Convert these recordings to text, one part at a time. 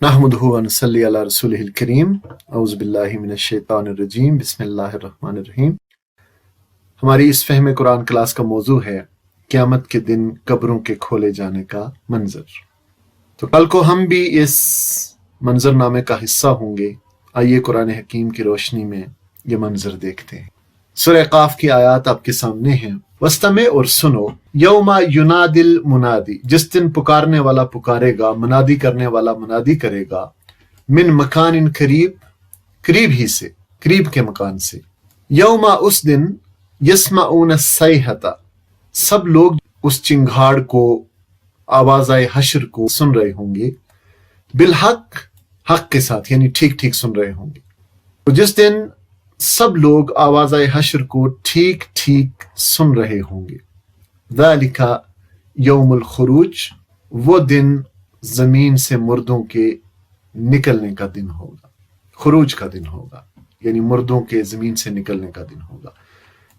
नहमदुहु व नसल्ली अला रसूलिहिल करीम औज़ु बिल्लाहि मिनश शैतानिर रजीम बिस्मिल्लाहिर रहमानिर रहीम। हमारी इस फ़हम कुरान क्लास का मौजू है क़यामत के दिन कब्रों के खोले जाने का मंजर। तो कल को हम भी इस मंजरनामे का हिस्सा होंगे। आइए कुरान हकीम की रोशनी में ये मंजर देखते हैं। सूरह क़ाफ की आयत आपके सामने हैं। वस्तमे और सुनो, यौमा युनादिल मुनादी, जिस दिन पुकारने वाला पुकारेगा, मुनादी करने वाला मुनादी करेगा, मिन मकान इन करीब, करीब ही से, करीब के मकान से। यौमा उस दिन, यस्माऊन सैहता, सब लोग उस चिंगाड़ को, आवाज़ हश्र को सुन रहे होंगे, बिलहक, हक के साथ, यानी ठीक ठीक सुन रहे होंगे। तो जिस दिन सब लोग आवाज़ हश्र को ठीक ठीक सुन रहे होंगे, ज़ालिका यौमुल खुरूज, वो दिन जमीन से मुर्दों के निकलने का दिन होगा, खुरूज का दिन होगा, यानी मुर्दों के जमीन से निकलने का दिन होगा।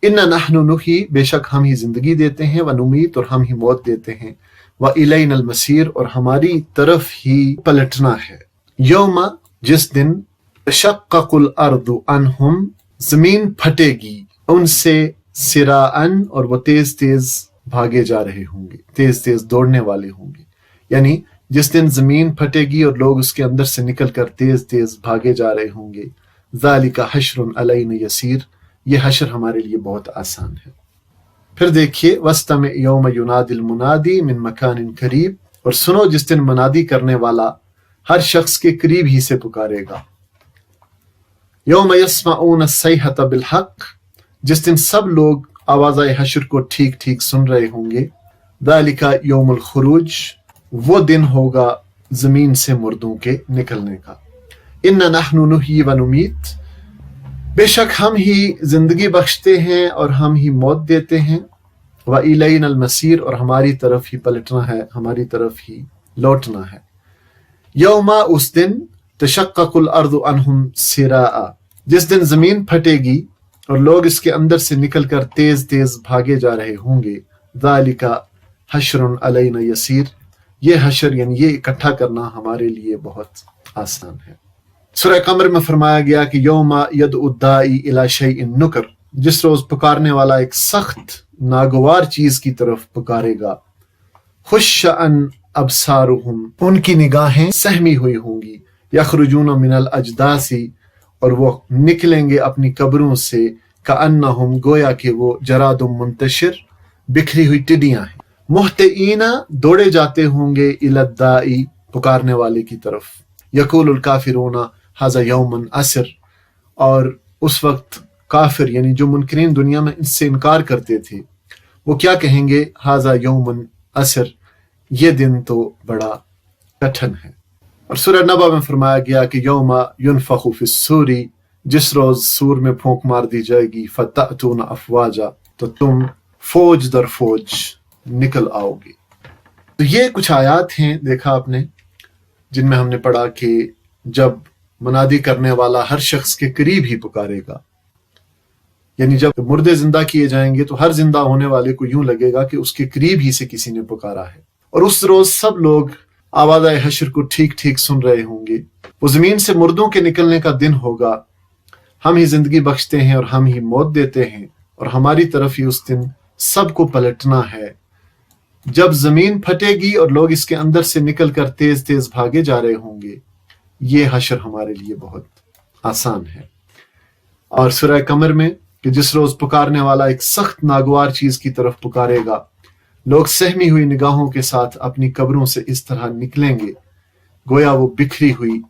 इन्ना नहनु नुही, बेशक हम ही जिंदगी देते हैं, व नुमीत, और हम ही मौत देते हैं, व इलैनल मसीर, और हमारी तरफ ही पलटना है। यौमा, जिस दिन, तशक्ककुल अर्दु अन्हुम, जमीन फटेगी उनसे, सिराअन, और वो तेज तेज भागे जा रहे होंगे, तेज तेज दौड़ने वाले होंगे। यानी जिस दिन जमीन फटेगी और लोग उसके अंदर से निकलकर तेज तेज भागे जा रहे होंगे। ज़ालिका हश्रुन अलैना यसीर, ये हश्र हमारे लिए बहुत आसान है। फिर देखिए, वस्तमे यौम युनादिल मुनादी मिन मकानिन करीब, और सुनो जिस दिन मुनादी करने वाला हर शख्स के करीब ही से पुकारेगा। यौम यस्माऊन सैहता बिलहक, जिस दिन सब लोग आवाज़ हश्र को ठीक ठीक सुन रहे होंगे। ज़ालिका यौमुल खुरूज, वो दिन होगा जमीन से मुर्दों के निकलने का। इन्ना नहनु नुही व नुमीत, बेशक हम ही जिंदगी बख्शते हैं और हम ही मौत देते हैं। व इलैनल मसीर, और हमारी तरफ ही पलटना है, हमारी तरफ ही लौटना है। यौमा उस दिन, तशक्ककुल अर्दु अन्हुम सिराआ, जिस दिन जमीन फटेगी और लोग इसके अंदर से निकलकर तेज तेज भागे जा रहे होंगे। ज़ालिका हश्रुन अलैना यसीर, ये हश्र यानी ये इकट्ठा करना हमारे लिए बहुत आसान है। सूरह कमर में फरमाया गया कि यौमा यदउद्दाई इला शैइन नुकर, जिस रोज पुकारने वाला एक सख्त नागवार चीज की तरफ पुकारेगा। खुश्शअन अबसारुहुम, उनकी निगाहें सहमी हुई होंगी। यखरुजून मिनल अजदासी, और वो निकलेंगे अपनी कब्रों से। कअन्नहुम, गोया कि वो जरादुम मुंतशिर, बिखरी हुई टिड्डियां हैं। मुहतिईना, दौड़े जाते होंगे, इलद्दाई, पुकारने वाले की तरफ। यकूलुल काफिरूना हाजा यौमुन असर, और उस वक्त काफिर यानी जो मुनकरीन दुनिया में इससे इनकार करते थे, वो क्या कहेंगे? हाजा यौमुन असर, ये दिन तो बड़ा कठिन है। और सूरह नबा में फरमाया गया कि यौमा युनफखु फिस्सूरी, जिस रोज सूर में फूंक मार दी जाएगी। फतअतूना अफवाजा, तो तुम फौज दर फौज निकल आओगे। तो ये कुछ आयात हैं, देखा आपने, जिनमें हमने पढ़ा कि जब मुनादी करने वाला हर शख्स के करीब ही पुकारेगा, यानी जब मुर्दे जिंदा किए जाएंगे तो हर जिंदा होने वाले को यूं लगेगा कि उसके करीब ही से किसी ने पुकारा है। और उस रोज सब लोग आवाज़ हश्र को ठीक ठीक सुन रहे होंगे। वो जमीन से मुर्दों के निकलने का दिन होगा। हम ही जिंदगी बख्शते हैं और हम ही मौत देते हैं, और हमारी तरफ ही उस दिन सबको पलटना है। जब जमीन फटेगी और लोग इसके अंदर से निकलकर तेज तेज भागे जा रहे होंगे, ये हश्र हमारे लिए बहुत आसान है। और सूरह कमर में कि जिस रोज पुकारने वाला एक सख्त नागवार चीज की तरफ पुकारेगा, लोग सहमी हुई निगाहों के साथ अपनी कब्रों से इस तरह निकलेंगे, गोया वो बिखरी हुई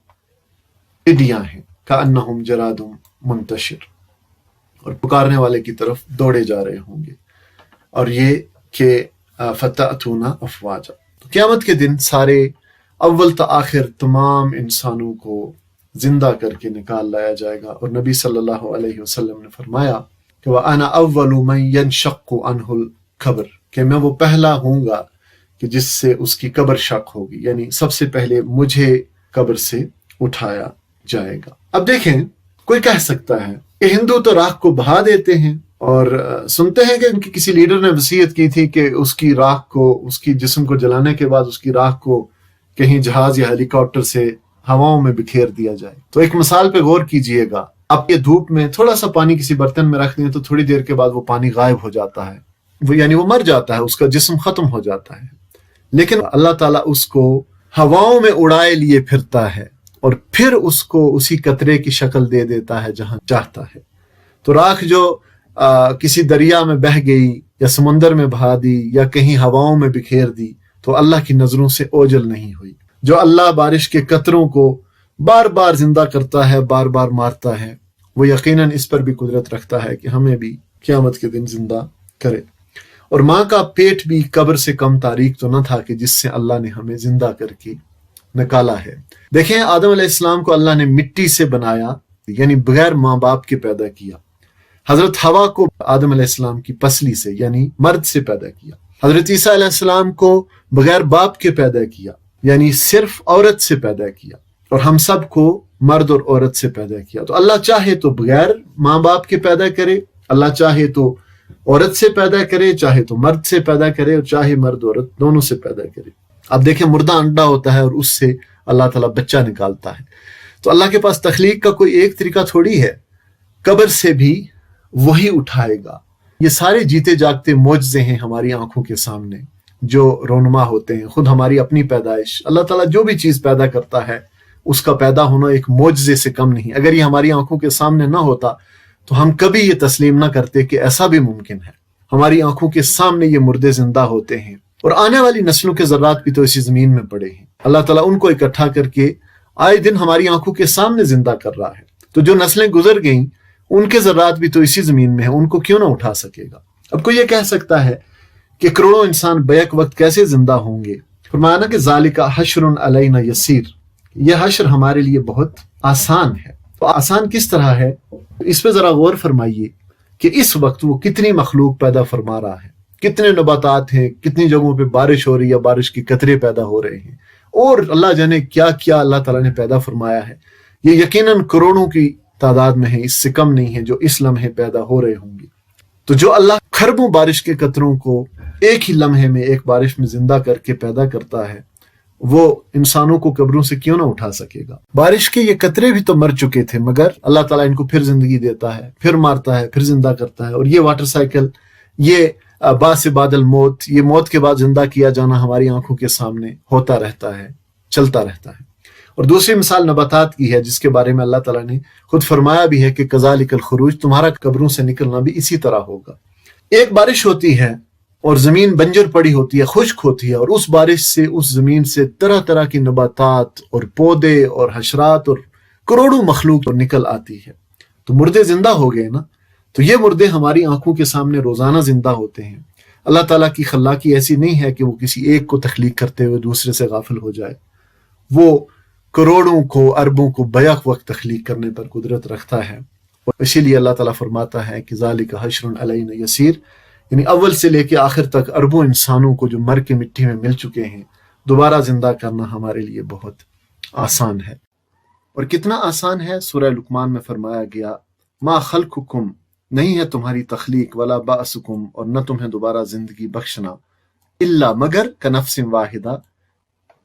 टिड्डियां हैं। कअन्नहुम जरादुम मुंतशिर, और पुकारने वाले की तरफ दौड़े जा रहे होंगे। और ये कि फतअतूना अफवाजा, तो क़यामत के दिन सारे अव्वल तो आखिर तमाम इंसानों को जिंदा करके निकाल लाया जाएगा। और नबी सल्लल्लाहु अलैहि वसल्लम ने फरमाया कि व अना अव्वलु मन यनशक्कु अन्हुल कब्र, कि मैं वो पहला हूंगा कि जिससे उसकी कब्र शक होगी, यानी सबसे पहले मुझे कब्र से उठाया जाएगा। अब देखें, कोई कह सकता है कि हिंदू तो राख को बहा देते हैं, और सुनते हैं कि उनकी किसी लीडर ने वसीयत की थी कि उसकी राख को, उसकी जिस्म को जलाने के बाद उसकी राख को कहीं जहाज या हेलीकॉप्टर से हवाओं में बिखेर दिया जाए। तो एक मिसाल पे गौर कीजिएगा, आप ये धूप में थोड़ा सा पानी किसी बर्तन में रख दें तो थोड़ी देर के बाद वो पानी गायब हो जाता है, वो यानी वो मर जाता है, उसका जिस्म खत्म हो जाता है। लेकिन अल्लाह ताला उसको हवाओं में उड़ाए लिए फिरता है और फिर उसको उसी कतरे की शक्ल दे देता है जहां चाहता है। तो राख जो किसी दरिया में बह गई या समुंदर में बहा दी या कहीं हवाओं में बिखेर दी तो अल्लाह की नजरों से ओझल नहीं हुई। जो अल्लाह बारिश के कतरों को बार बार जिंदा करता है, बार बार मारता है, वो यकीनन इस पर भी कुदरत रखता है कि हमें भी क़यामत के दिन जिंदा करे। और माँ का पेट भी कब्र से कम तारीक तो न था कि जिससे अल्लाह ने हमें जिंदा करके निकाला है। देखें, आदम अलैहिस्सलाम को अल्लाह ने मिट्टी से बनाया, यानी बगैर माँ बाप के पैदा किया। हजरत हवा को आदम अलैहिस्सलाम की पसली से यानी मर्द से पैदा किया। हजरत ईसा अलैहिस्सलाम को बगैर बाप के पैदा किया, यानी सिर्फ औरत से पैदा किया। और हम सब को मर्द और औरत से पैदा किया। तो अल्लाह चाहे तो बगैर माँ बाप के पैदा करे, अल्लाह चाहे तो औरत से पैदा करे, चाहे तो मर्द से पैदा करे, और चाहे मर्द औरत दोनों से पैदा करे। अब देखें, मुर्दा अंडा होता है और उससे अल्लाह ताला बच्चा निकालता है। तो अल्लाह के पास तख्लीक का कोई एक तरीका थोड़ी है, कब्र से भी वही उठाएगा। ये सारे जीते जागते मौजज़े हैं हमारी आंखों के सामने जो रोनमा होते हैं। खुद हमारी अपनी पैदाइश, अल्लाह ताला जो भी चीज पैदा करता है उसका पैदा होना एक मौजज़े से कम नहीं। अगर ये हमारी आंखों के सामने ना होता तो हम कभी ये तस्लीम ना करते कि ऐसा भी मुमकिन है। हमारी आंखों के सामने ये मुर्दे जिंदा होते हैं और आने वाली नस्लों के ज़र्रात भी तो इसी जमीन में पड़े हैं। अल्लाह ताला उनको इकट्ठा करके आए दिन हमारी आंखों के सामने जिंदा कर रहा है। तो जो नस्लें गुजर गईं उनके ज़र्रात भी तो इसी जमीन में है, उनको क्यों ना उठा सकेगा। अब कोई ये कह सकता है कि करोड़ों इंसान बैक वक्त कैसे जिंदा होंगे। फरमाया ना कि ज़ालिका हश्रुन अलैना यसीर, यह हश्र हमारे लिए बहुत आसान है। तो आसान किस तरह है, इस पे जरा गौर फरमाइए कि इस वक्त वो कितनी मखलूक पैदा फरमा रहा है, कितने नबातात हैं, कितनी जगहों पे बारिश हो रही है, बारिश के कतरे पैदा हो रहे हैं, और अल्लाह जाने क्या क्या अल्लाह ताला ने पैदा फरमाया है। ये यकीनन करोड़ों की तादाद में है, इससे कम नहीं है जो इस लम्हे पैदा हो रहे होंगे। तो जो अल्लाह खरबों बारिश के कतरों को एक ही लम्हे में, एक बारिश में जिंदा करके पैदा करता है, वो इंसानों को कब्रों से क्यों ना उठा सकेगा। बारिश के ये कतरे भी तो मर चुके थे, मगर अल्लाह ताला इनको फिर जिंदगी देता है, फिर मारता है, फिर जिंदा करता है। और ये वाटर साइकिल, ये बासे बादल मौत, ये मौत के बाद जिंदा किया जाना हमारी आंखों के सामने होता रहता है, चलता रहता है। और दूसरी मिसाल नबातात की है, जिसके बारे में अल्लाह ताला ने खुद फरमाया भी है कि कज़ालिकल खुरूज, तुम्हारा कब्रों से निकलना भी इसी तरह होगा। एक बारिश होती है और जमीन बंजर पड़ी होती है, खुश्क होती है, और उस बारिश से, उस जमीन से तरह तरह की नबातात और पौधे और हशरात और करोड़ों मखलूक निकल आती है। तो मुर्दे जिंदा हो गए ना। तो ये मुर्दे हमारी आंखों के सामने रोजाना जिंदा होते हैं। अल्लाह ताला की खल्लाकी ऐसी नहीं है कि वो किसी एक को तख्लीक करते हुए दूसरे से गाफिल हो जाए। वो करोड़ों को, अरबों को बैक वक्त तख्लीक करने पर कुदरत रखता है। और इसीलिए अल्लाह ताला फरमाता है कि ज़ालिका हश्रुन अलैना यसीर, यानी अव्वल से लेके आखिर तक अरबों इंसानों को जो मर के मिट्टी में मिल चुके हैं, दोबारा जिंदा करना हमारे लिए बहुत आसान है। और कितना आसान है, सूरह लुकमान में फरमाया गया, मा खल्कुकुम, नहीं है तुम्हारी तख्लीक, वला बाअसुकुम, और न तुम्हें दोबारा जिंदगी बख्शना, इल्ला, मगर, कनफ्सिन वाहिदा,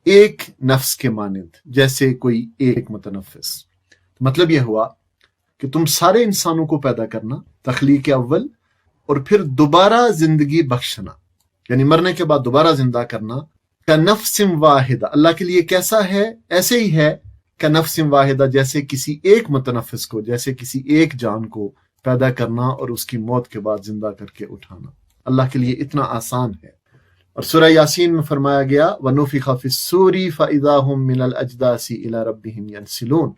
एक नफ्स के मानिंद, जैसे कोई एक मुतनफ्फिस। मतलब यह हुआ कि तुम सारे इंसानों को पैदा करना, तख्लीक अव्वल, और फिर दोबारा जिंदगी बख्शना, यानी मरने के बाद दोबारा जिंदा करना। कनफ्सिन वाहिदा, अल्लाह के लिए कैसा है, ऐसे ही है कनफ्सिन वाहिदा, जैसे किसी एक मुतनफ्फिस को, जैसे किसी एक जान को पैदा करना और उसकी मौत के बाद जिंदा करके उठाना। अल्लाह के लिए इतना आसान है। और सूरह यासीन में फरमाया गया, वनुफिखा फिस्सूरी फइज़ा हुम मिनल अजदासी इला रब्बिहिम यनसिलून,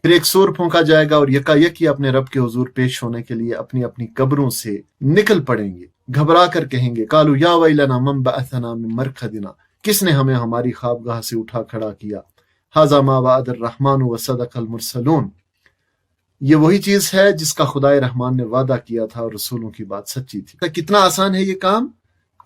फिर एक सूर फूंका जाएगा और यकायकी अपने रब के हुजूर पेश होने के लिए अपनी अपनी कब्रों से निकल पड़ेंगे। घबरा कर कहेंगे, कालू या वैलना मम बअथना मिन मरकदिना, किसने हमें हमारी ख्वाबगाह से उठा खड़ा किया। हाज़ा मा वअदर रहमान व सदक़ल मुरसलून, ये वही चीज है जिसका खुदाए रहमान ने वादा किया था और रसूलों की बात सच्ची थी। कितना आसान है ये काम,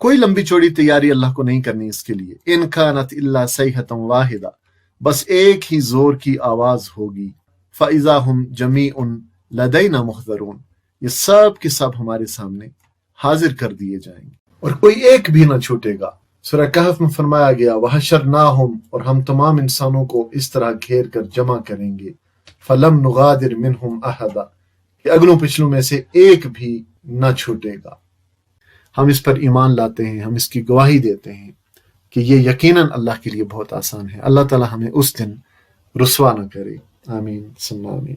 कोई लंबी चौड़ी तैयारी अल्लाह को नहीं करनी इसके लिए। इन कानत इल्ला सैहतम वाहिदा, बस एक ही जोर की आवाज होगी। फ़इज़ा हुम जमीउन लदैना मुहज़रून, ये सब के सब हमारे सामने हाजिर कर दिए जाएंगे और कोई एक भी ना छूटेगा। سورہ کہف میں فرمایا گیا وحشرناہم، اور ہم تمام انسانوں کو اس طرح گھیر کر جمع کریں گے، فلم نغادر منہم احدا، کہ اگلوں پچھلوں میں سے ایک بھی نہ چھوٹے گا۔ ہم اس پر ایمان لاتے ہیں، ہم اس کی گواہی دیتے ہیں کہ یہ یقیناً اللہ کے لیے بہت آسان ہے۔ اللہ تعالی ہمیں اس دن رسوا نہ کرے، آمین ثم آمین۔